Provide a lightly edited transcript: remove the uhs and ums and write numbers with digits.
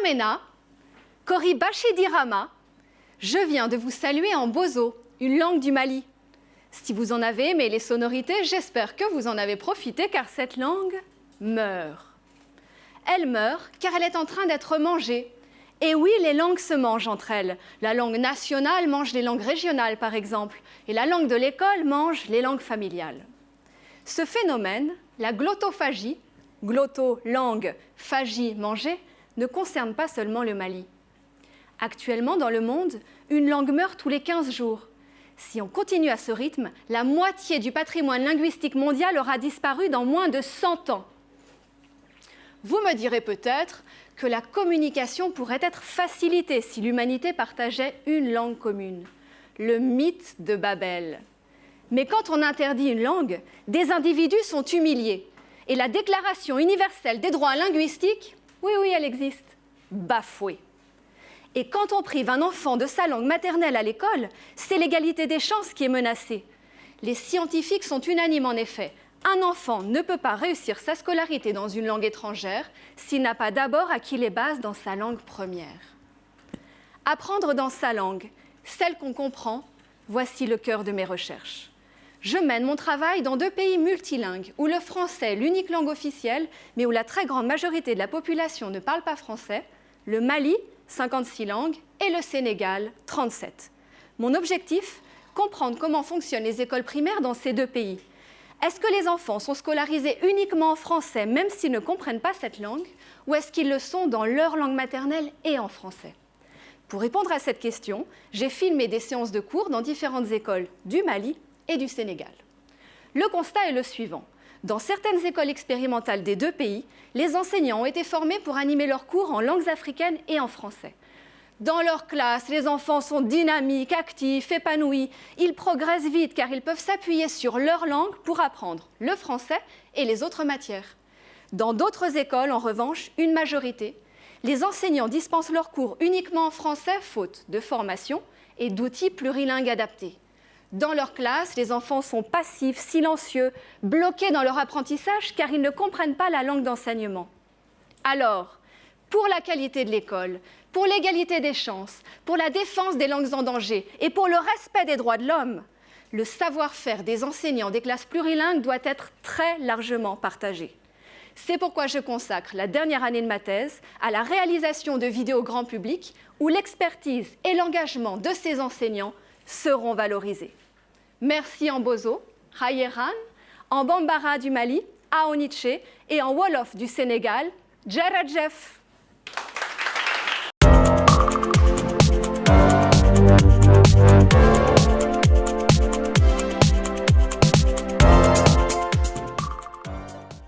Njamena, Kori Bachidirama, je viens de vous saluer en bozo, une langue du Mali. Si vous en avez aimé les sonorités, j'espère que vous en avez profité car cette langue meurt. Elle meurt car elle est en train d'être mangée. Et oui, les langues se mangent entre elles. La langue nationale mange les langues régionales, par exemple, et la langue de l'école mange les langues familiales. Ce phénomène, la glottophagie, glotto, langue, phagie, manger, ne concerne pas seulement le Mali. Actuellement, dans le monde, une langue meurt tous les 15 jours. Si on continue à ce rythme, la moitié du patrimoine linguistique mondial aura disparu dans moins de 100 ans. Vous me direz peut-être que la communication pourrait être facilitée si l'humanité partageait une langue commune. Le mythe de Babel. Mais quand on interdit une langue, des individus sont humiliés. Et la Déclaration universelle des droits linguistiques, oui, elle existe, bafouée. Et quand on prive un enfant de sa langue maternelle à l'école, c'est l'égalité des chances qui est menacée. Les scientifiques sont unanimes en effet. Un enfant ne peut pas réussir sa scolarité dans une langue étrangère s'il n'a pas d'abord acquis les bases dans sa langue première. Apprendre dans sa langue, celle qu'on comprend, voici le cœur de mes recherches. Je mène mon travail dans 2 pays multilingues, où le français est l'unique langue officielle, mais où la très grande majorité de la population ne parle pas français, le Mali, 56 langues, et le Sénégal, 37. Mon objectif, comprendre comment fonctionnent les écoles primaires dans ces 2 pays. Est-ce que les enfants sont scolarisés uniquement en français, même s'ils ne comprennent pas cette langue, ou est-ce qu'ils le sont dans leur langue maternelle et en français? Pour répondre à cette question, j'ai filmé des séances de cours dans différentes écoles du Mali et du Sénégal. Le constat est le suivant. Dans certaines écoles expérimentales des 2 pays, les enseignants ont été formés pour animer leurs cours en langues africaines et en français. Dans leur classe, les enfants sont dynamiques, actifs, épanouis. Ils progressent vite car ils peuvent s'appuyer sur leur langue pour apprendre le français et les autres matières. Dans d'autres écoles, en revanche, une majorité, les enseignants dispensent leurs cours uniquement en français, faute de formation et d'outils plurilingues adaptés. Dans leur classe, les enfants sont passifs, silencieux, bloqués dans leur apprentissage car ils ne comprennent pas la langue d'enseignement. Alors, pour la qualité de l'école, pour l'égalité des chances, pour la défense des langues en danger et pour le respect des droits de l'homme, le savoir-faire des enseignants des classes plurilingues doit être très largement partagé. C'est pourquoi je consacre la dernière année de ma thèse à la réalisation de vidéos grand public où l'expertise et l'engagement de ces enseignants seront valorisés. Merci en bozo, Khayeran, en bambara du Mali, Aoniche et en wolof du Sénégal, Djerejef.